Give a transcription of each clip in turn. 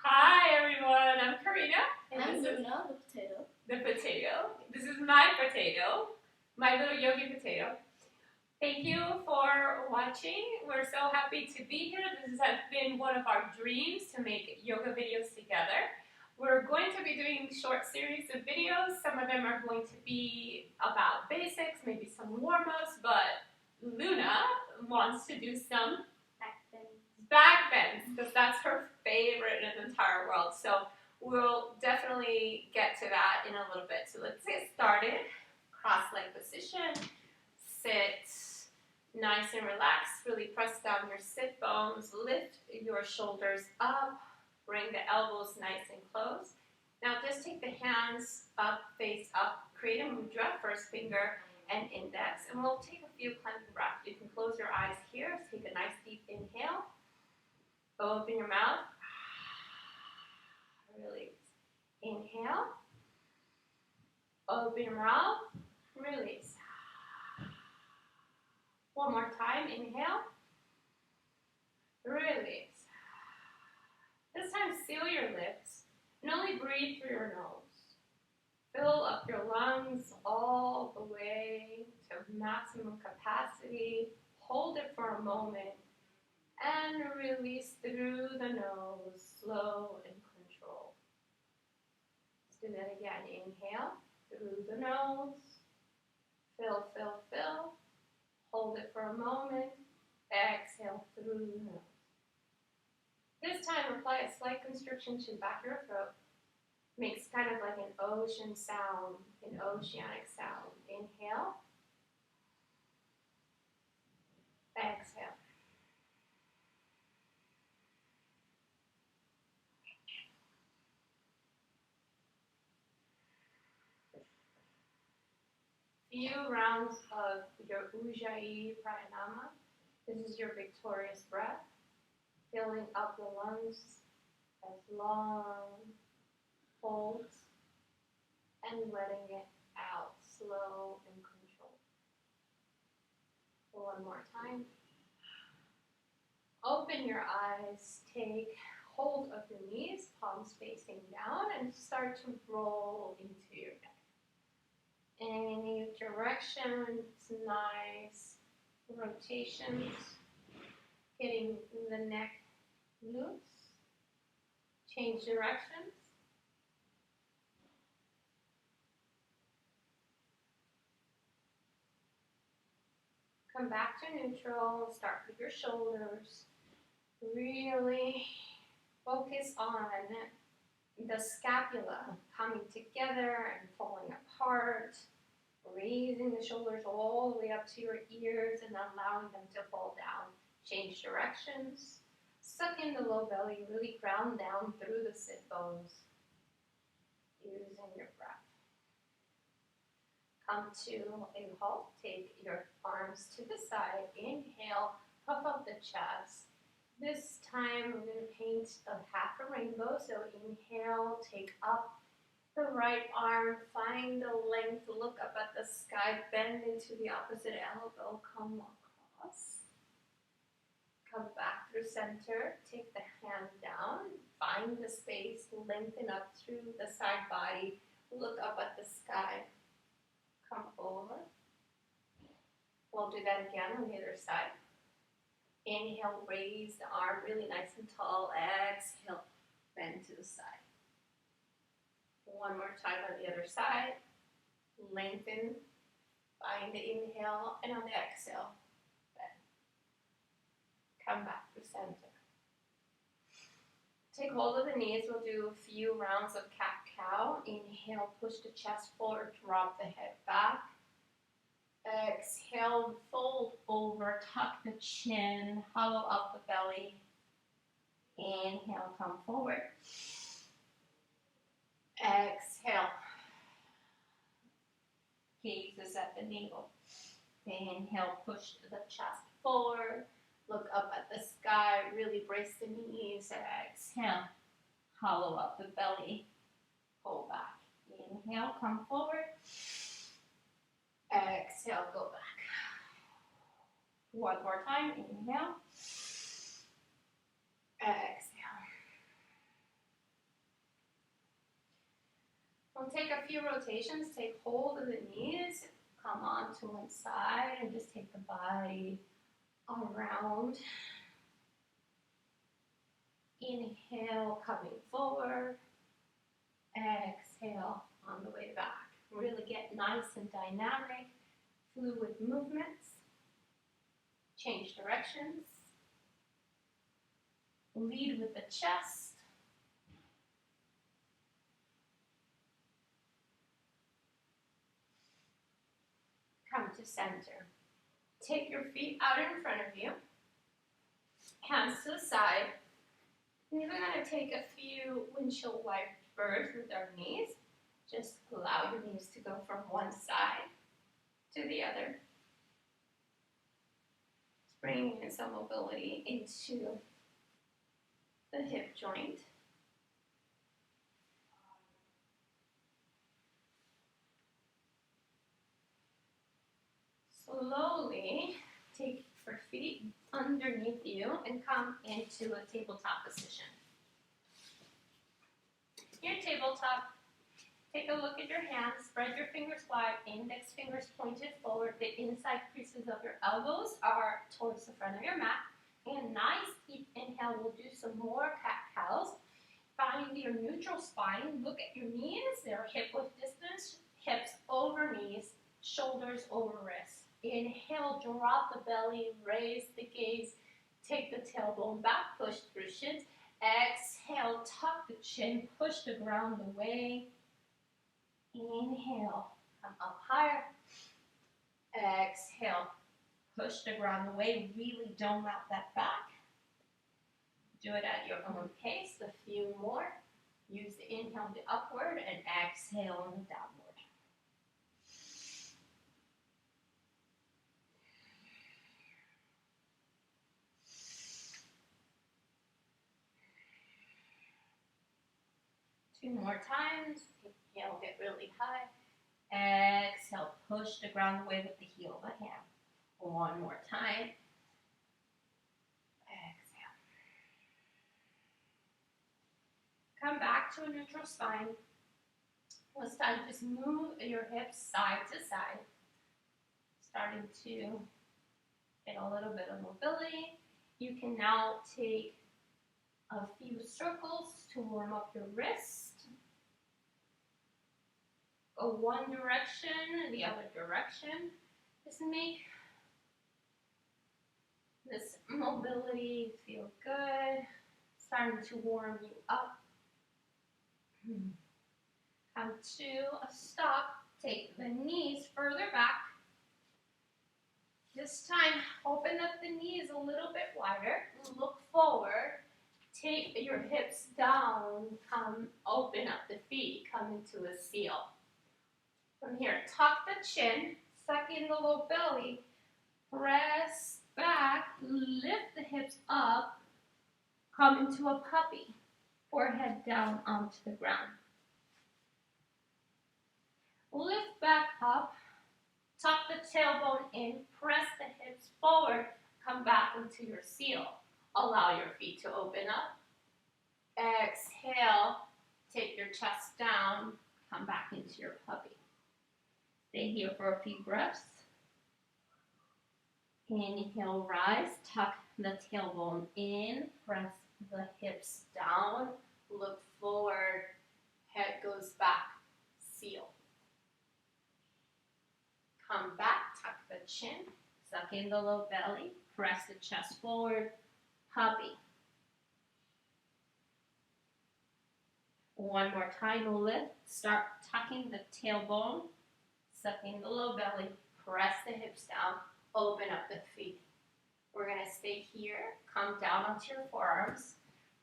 Hi everyone, I'm Karina. And I'm Luna, the potato. The potato. This is my potato, my little yogi potato. Thank you for watching. We're so happy to be here. This has been one of our dreams to make yoga videos together. We're going to be doing short series of videos. Some of them are going to be about basics, maybe some warm-ups, but Luna wants to do some back bends because that's her favorite in the entire world. So we'll definitely get to that in a little bit. So let's get started. Cross-leg position. Sit nice and relaxed. Really press down your sit bones. Lift your shoulders up. Bring the elbows nice and close. Now just take the hands up, face up. Create a mudra, first finger and index. And we'll take a few cleansing breaths. You can close your eyes here. Take a nice deep inhale. Open your mouth. Release. Inhale. Open your mouth. Release. One more time. Inhale. Release. This time, seal your lips and only breathe through your nose. Fill up your lungs all the way to maximum capacity. Hold it for a moment. And release through the nose, slow and controlled. Let's do that again. Inhale through the nose. Fill, fill, fill. Hold it for a moment. Exhale through the nose. This time, apply a slight constriction to the back of your throat. Makes kind of like an ocean sound, an oceanic sound. Inhale. Exhale. Few rounds of your Ujjayi Pranayama. This is your victorious breath, filling up the lungs as long holds and letting it out slow and controlled. One more time. Open your eyes, take hold of your knees, palms facing down, and start to roll into your neck. Any directions, nice rotations, getting the neck loose. Change directions. Come back to neutral, start with your shoulders. Really focus on the scapula coming together and falling apart, raising the shoulders all the way up to your ears and allowing them to fall down. Change directions. Suck in the low belly, really ground down through the sit bones, using your breath. Come to a halt. Take your arms to the side. Inhale, puff up the chest. This time we're going to paint a half a rainbow. So inhale, take up the right arm, find the length, look up at the sky, bend into the opposite elbow, come across. Come back through center, take the hand down, find the space, lengthen up through the side body, look up at the sky, come over. We'll do that again on the other side. Inhale, raise the arm really nice and tall. Exhale, bend to the side. One more time on the other side. Lengthen, find the inhale, and on the exhale, bend. Come back to center. Take hold of the knees. We'll do a few rounds of cat-cow. Inhale, push the chest forward, drop the head back. Exhale, fold over, tuck the chin, hollow up the belly. Inhale, come forward. Exhale. Gaze is at the navel. Inhale, push the chest forward. Look up at the sky. Really brace the knees. Exhale. Hollow up the belly. Pull back. Inhale, come forward. Exhale, go back. One more time. Inhale. Exhale. We'll take a few rotations, take hold of the knees, come on to one side, and just take the body around. Inhale, coming forward. Exhale, on the way back. Really get nice and dynamic, fluid movements. Change directions. Lead with the chest. Come to center. Take your feet out in front of you. Hands to the side. And we're going to take a few windshield wipers with our knees. Just allow your knees to go from one side to the other. Just bringing in some mobility into the hip joint. Slowly take your feet underneath you and come into a tabletop position. Your tabletop, take a look at your hands, spread your fingers wide, index fingers pointed forward, the inside creases of your elbows are towards the front of your mat. And nice deep inhale, we'll do some more cat-cows. Find your neutral spine, look at your knees, they're hip-width distance, hips over knees, shoulders over wrists. Inhale, drop the belly, raise the gaze, take the tailbone back, push through shins. Exhale, tuck the chin, push the ground away. Inhale, come up higher. Exhale, push the ground away, really dome out that back. Do it at your own pace, a few more. Use the inhale to upward and exhale on the downward. Two more times. Inhale, get really high. Exhale, push the ground away with the heel of the hand. One more time. Exhale. Come back to a neutral spine. This time, just move your hips side to side. Starting to get a little bit of mobility. You can now take a few circles to warm up your wrist. Go one direction and the other direction. Just make this mobility feel good. Starting to warm you up. Come to a stop. Take the knees further back. This time, open up the knees a little bit wider. Look forward. Take your hips down. Come open up the feet. Come into a seal. From here, tuck the chin. Suck in the low belly. Press back. Lift the hips up. Come into a puppy. Forehead down onto the ground. Lift back up. Tuck the tailbone in. Press the hips forward. Come back into your seal. Allow your feet to open up. Exhale. Take your chest down. Come back into your puppy. Stay here for a few breaths. Inhale, rise. Tuck the tailbone in. Press the hips down. Look forward. Head goes back. Seal. Come back. Tuck the chin. Suck in the low belly. Press the chest forward. Puppy. One more time, lift. Start tucking the tailbone. Sucking the low belly. Press the hips down. Open up the feet. We're going to stay here. Come down onto your forearms.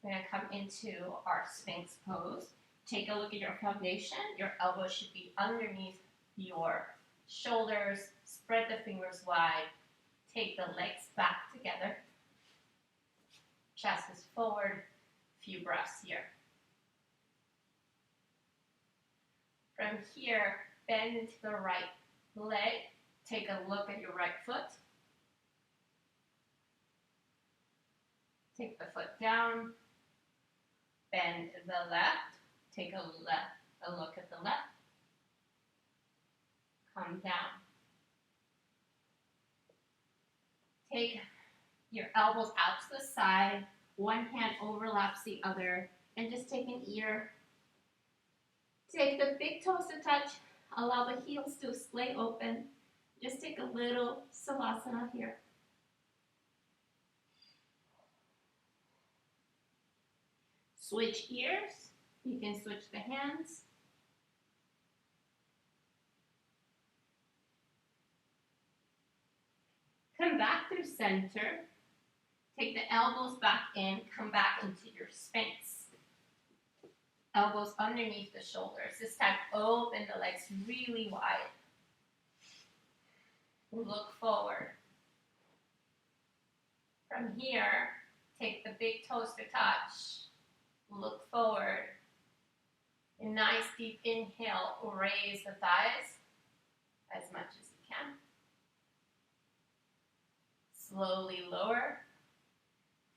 We're going to come into our Sphinx pose. Take a look at your foundation. Your elbows should be underneath your shoulders. Spread the fingers wide. Take the legs back together. Chest is forward. Few breaths here. From here, bend into the right leg. Take a look at your right foot. Take the foot down. Bend to the left. Take a a look at the left. Come down. Take your elbows out to the side. One hand overlaps the other. And just take an ear. Take the big toes to touch. Allow the heels to splay open. Just take a little savasana here. Switch ears. You can switch the hands. Come back through center. Take the elbows back in. Come back into your Sphinx. Elbows underneath the shoulders. This time, open the legs really wide. Look forward. From here, take the big toes to touch. Look forward. A nice deep inhale. Raise the thighs as much as you can. Slowly lower.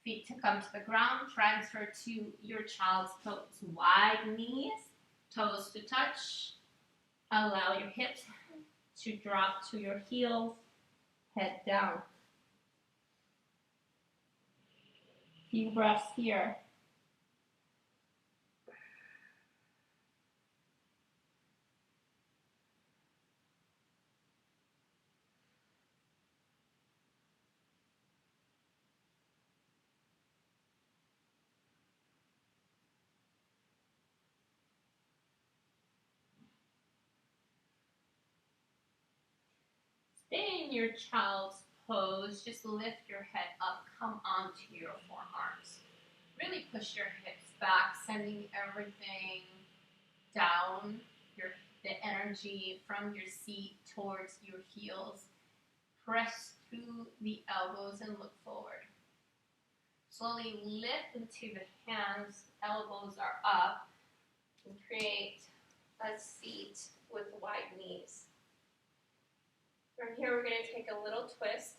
Feet to come to the ground. Transfer to your child's pose. Wide knees. Toes to touch. Allow your hips to drop to your heels. Head down. Few breaths here. Stay in your child's pose. Just lift your head up. Come onto your forearms. Really push your hips back, sending everything down. The energy from your seat towards your heels. Press through the elbows and look forward. Slowly lift into the hands. Elbows are up. And create a seat with wide knees. From here, we're going to take a little twist.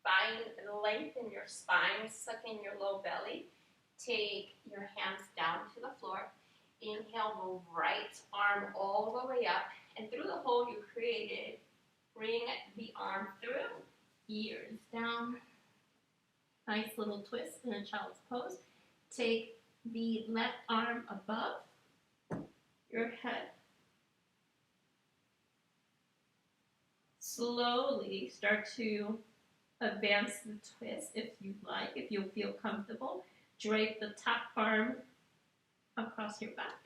Find lengthen your spine, suck in your low belly. Take your hands down to the floor. Inhale, move right arm all the way up. And through the hole you created, bring the arm through. Ears down. Nice little twist in a child's pose. Take the left arm above your head. Slowly start to advance the twist if you'd like, if you feel comfortable. Drape the top arm across your back.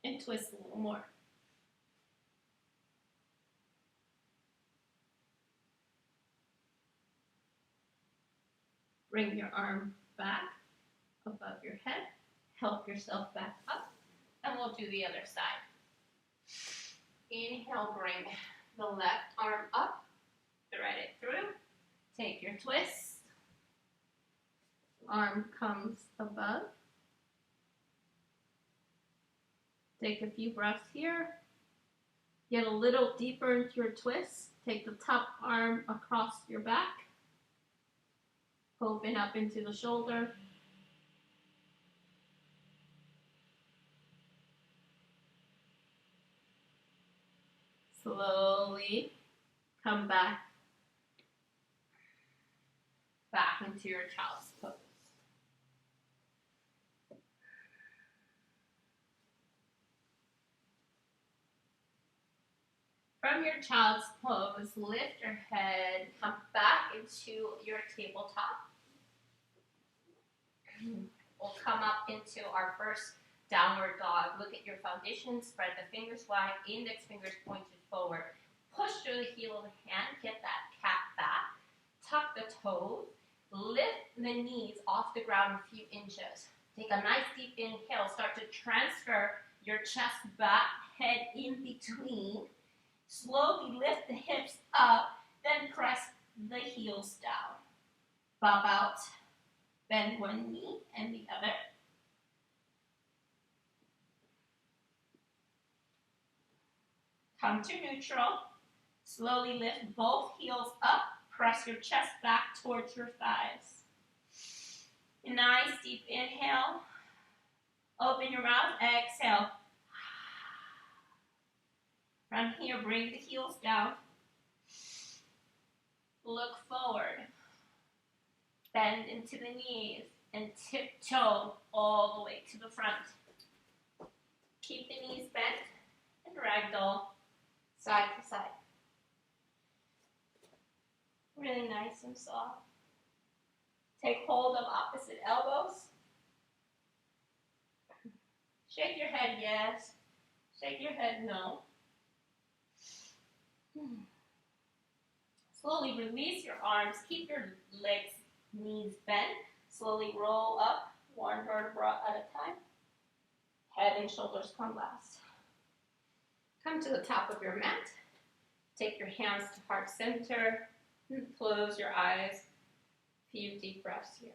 And twist a little more. Bring your arm back above your head. Help yourself back up. And we'll do the other side. Inhale, bring the left arm up. Thread it through. Take your twist. Arm comes above. Take a few breaths here. Get a little deeper into your twist. Take the top arm across your back. Open up into the shoulder. Slowly come back into your child's pose. From your child's pose, lift your head, come back into your tabletop. We'll come up into our first downward dog. Look at your foundation, spread the fingers wide, index fingers pointed forward. Push through the heel of the hand, get that cat back. Tuck the toes, lift the knees off the ground a few inches. Take a nice deep inhale, start to transfer your chest back, head in between. Slowly lift the hips up, then press the heels down. Bob out, bend one knee and the other. Come to neutral. Slowly lift both heels up. Press your chest back towards your thighs. A nice deep inhale. Open your mouth, exhale. From here, bring the heels down. Look forward. Bend into the knees and tiptoe all the way to the front. Keep the knees bent and ragdoll side to side. Really nice and soft. Take hold of opposite elbows. Shake your head, yes. Shake your head, no. Slowly release your arms. Keep your legs, knees bent. Slowly roll up one vertebra at a time. Head and shoulders come last. Come to the top of your mat. Take your hands to heart center. Close your eyes. Few deep breaths here.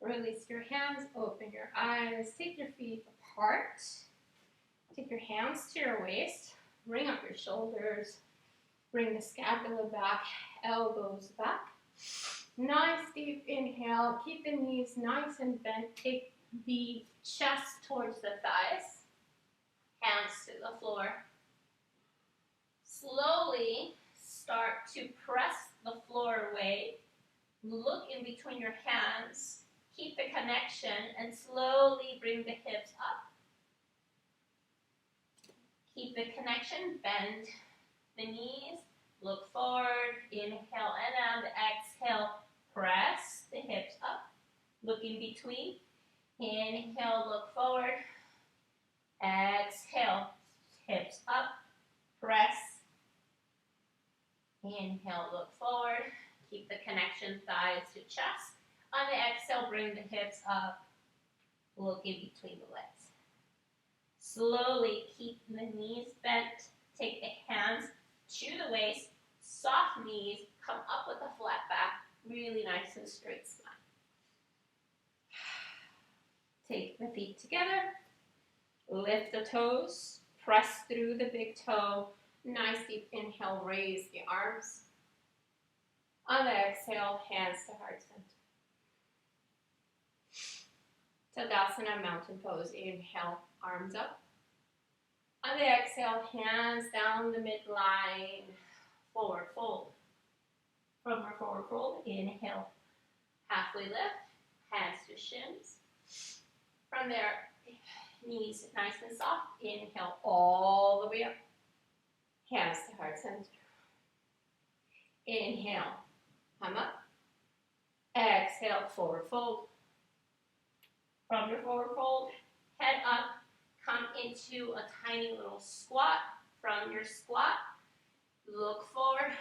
Release your hands, open your eyes, take your feet apart. Take your hands to your waist, bring up your shoulders, bring the scapula back, elbows back. Nice deep inhale, keep the knees nice and bent, take the chest towards the thighs, hands to the floor. Slowly start to press the floor away, look in between your hands. Keep the connection and slowly bring the hips up. Keep the connection, bend the knees, look forward, inhale and out, exhale, press the hips up, look in between, inhale, look forward, exhale, hips up, press, inhale, look forward, keep the connection, thighs to chest. On the exhale, bring the hips up, look in between the legs. Slowly keep the knees bent, take the hands to the waist, soft knees, come up with a flat back, really nice and straight spine. Take the feet together, lift the toes, press through the big toe, nice deep inhale, raise the arms. On the exhale, hands to heart center. Tadasana, mountain pose. Inhale, arms up. On the exhale, hands down the midline. Forward fold. From our forward fold, inhale, halfway lift, hands to shins. From there, knees nice and soft. Inhale all the way up. Hands to heart center. Inhale, come up. Exhale, forward fold. From your forward fold, head up, come into a tiny little squat. From your squat, look forward.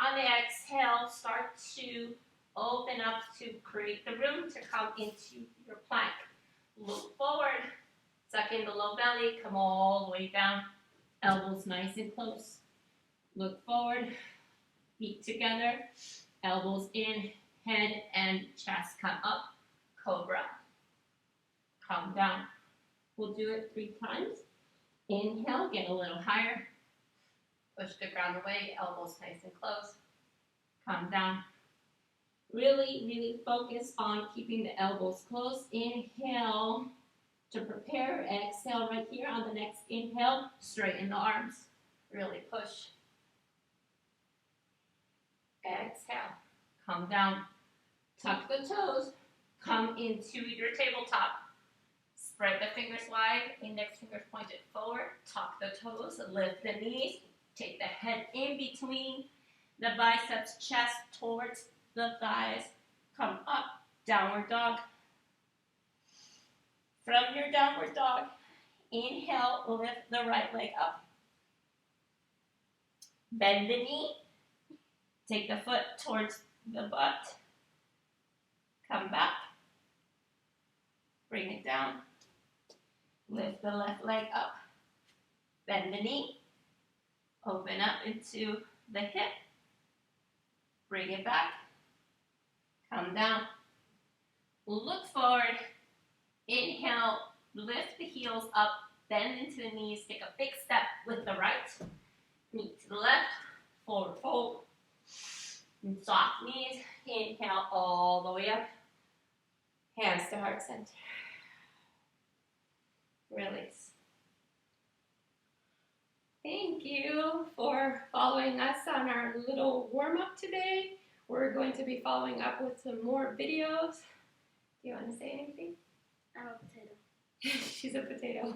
On the exhale, start to open up to create the room to come into your plank. Look forward, suck in the low belly, come all the way down. Elbows nice and close. Look forward, feet together, elbows in, head and chest come up, cobra. Come down. We'll do it 3 times. Inhale, get a little higher. Push the ground away, elbows nice and close. Come down. Really, really focus on keeping the elbows close. Inhale to prepare. Exhale right here on the next inhale. Straighten the arms. Really push. Exhale. Come down. Tuck the toes. Come into your tabletop. Spread the fingers wide, index fingers pointed forward, tuck the toes, lift the knees, take the head in between the biceps, chest towards the thighs, come up, downward dog. From your downward dog, inhale, lift the right leg up. Bend the knee, take the foot towards the butt, come back, bring it down. Lift the left leg up, bend the knee, open up into the hip, bring it back, come down, look forward, inhale, lift the heels up, bend into the knees, take a big step with the right, Knee to the left, forward fold. And soft knees. Inhale all the way up. Hands to heart center. Release. Thank you for following us on our little warm-up today. We're going to be following up with some more videos. Do you want to say anything? I'm a potato. She's a potato.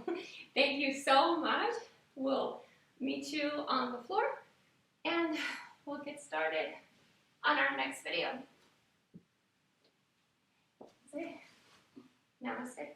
Thank you so much. We'll meet you on the floor and we'll get started on our next video. Namaste. Namaste.